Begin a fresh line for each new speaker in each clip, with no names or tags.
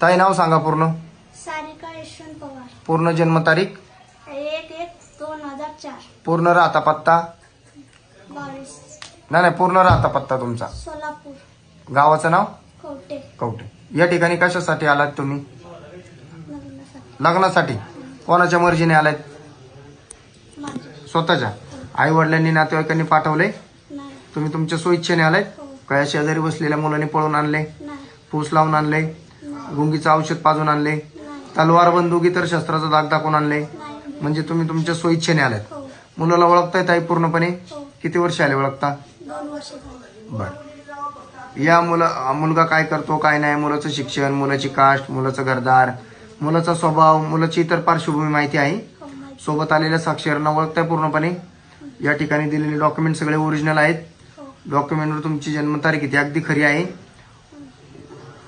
ताई नाव सांगा पूर्ण.
सारिका यशवंत पवार.
पूर्ण जन्मतारीख.
1/1/2004.
पूर्ण राहता पत्ता.
22.
नाही पूर्ण राहता पत्ता तुमचा.
सोलापूर.
गावाचं नाव.
कवटे.
कवटे. या ठिकाणी कशासाठी आलात तुम्ही?
लग्नासाठी.
लग्नासाठी. कोणाच्या मर्जीने आलात?
माझे.
स्वतःच्या आई वडिलांनी नातेवाईकांनी पाठवले?
नाही.
तुम्ही तुमच्या सोइच्छेने आलात?
हो.
काय शेजारी बसलेल्या मुलांनी पळून आणले?
नाही.
फूस लावून आणले?
नाही.
गुंगीचं औषध पाजून आणले?
नाही.
तलवार बंदूक इतर शस्त्राचा दाग दाखवून आणले?
नाही.
म्हणजे तुम्ही तुमच्या सोइच्छेने आलात.
हो.
मुलाला ओळखताय ताई पूर्णपणे?
हो.
किती वर्ष आले ओळखता?
2 वर्ष झाली.
बर. या मुलगा काय करतो काय नाही, मुलाचं शिक्षण, मुलाची कास्ट, मुलाचं घरदार, मुलाचा स्वभाव, मुलाची इतर पार्श्वभूमी माहिती आहे?
हो, माहिती.
सोबत आलेल्या साक्षीदारांना ओळखताय पूर्णपणे? या ठिकाणी दिलेले डॉक्युमेंट सगळे ओरिजिनल आहेत?
हो.
डॉक्युमेंटवर तुमची जन्मतारीख किती अगदी खरी आहे?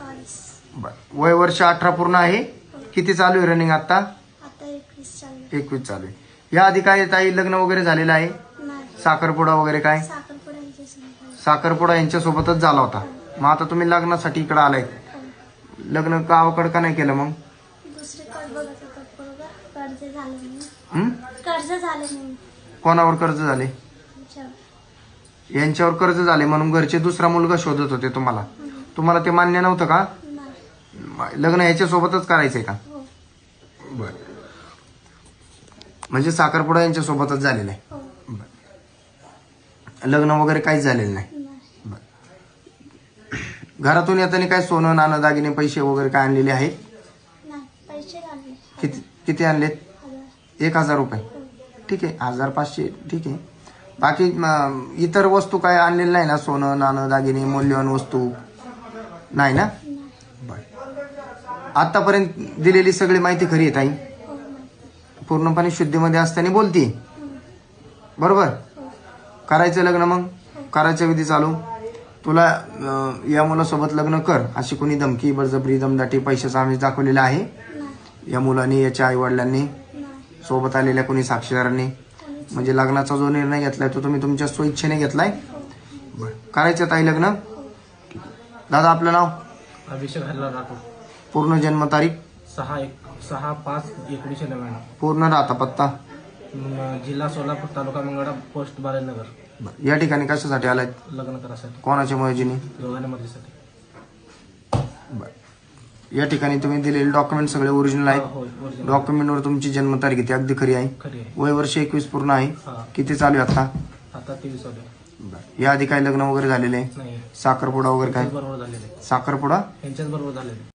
22.
बर. वय वर्ष 18 पूर्ण आहे? किती चालू आहे रनिंग आता?
आता 21 चालू.
21 चालू आहे. या आधी काय ताई लग्न वगैरे झालेलं आहे?
नाही.
साखरपुडा वगैरे काय?
साखरपुड्यांचे संबंध.
साखरपुडा यांच्यासोबतच झाला होता. मग आता तुम्ही लग्नासाठी इकडे आलाय. लग्न गावाकडे का नाही केलं मग?
दुसरीकडे बघत होतात बरोबर. कर्ज झालं म्हणून.
हं?
कर्ज झालं म्हणून.
कोणावर कर्ज झाले?
आमच्यावर.
यांच्यावर कर्ज झाले म्हणून घरचे दुसरा मुलगा शोधत होते तुम्हाला. तुम्हाला ते मान्य नव्हतं का?
नाही.
लग्न याच्यासोबतच करायचंय का?
हो.
बर. म्हणजे साखरपुडा यांच्यासोबतच झालेला आहे.
हो.
लग्न वगैरे काहीच झालेलं नाही.
नाही.
घरातून येताना काय सोनं नाणं दागिने पैसे वगैरे काय आणलेले आहेत?
नाही. पैसे घालले.
किती आणलेत?
1000.
1000 रुपये. ठीक आहे. 1500 ठीक आहे. बाकी इतर वस्तू काय आणलेलं नाही ना? सोनं नाणं दागिने मौल्यवान वस्तू नाही ना? बर. आतापर्यंत दिलेली सगळी माहिती खरी आहे ताई?
हो, माहिती.
पूर्णपणे शुद्धीमध्ये असताना बोलती बरोबर? करायचं लग्न मग? करायचं विधी चालू. तुला या मुलासोबत लग्न कर अशी कोणी धमकी बळजबरी दमदाटी पैशाचा आमिष दाखवलेला आहे?
नाही.
या मुलांनी याच्या आई वडिलांनी
नाही.
सोबत आलेल्या कोणी साक्षीदारांनी?
कोणीच.
म्हणजे लग्नाचा जो निर्णय घेतलाय तो तुम्ही तुमच्या स्वइच्छेने घेतलाय? बरं. करायचं ताई लग्न? दादा आपलं नाव?
अभिषेक हल्ला राठोड.
पूर्ण जन्मतारीख?
6/5/1999.
पूर्ण राहता पत्ता?
जिल्हा सोलापूर, तालुका मंगळा, पोस्ट बालेनगर.
बरं. या ठिकाणी कशासाठी आलाय?
लग्न करायसाठी.
कोणाच्या मर्जीने?
दोघांच्या मदतीसाठी.
बरं. या ठिकाणी तुम्ही दिलेले डॉक्युमेंट सगळे ओरिजिनल आहेत?
हो, original.
डॉक्युमेंटवर तुमची जन्मतारीख किती अगदी खरी आहे?
खरी आहे.
वय वर्ष 21 पूर्ण आहे?
हा.
किती चालू आहे आता?
आता 23 वाले.
बरं. या आधी काय लग्न वगैरे झालेले आहे?
नाही.
साखरपुडा वगैरे काय?
बरोबर झालेले.
साखरपुडा?
यांच्याच बरोबर झालेले.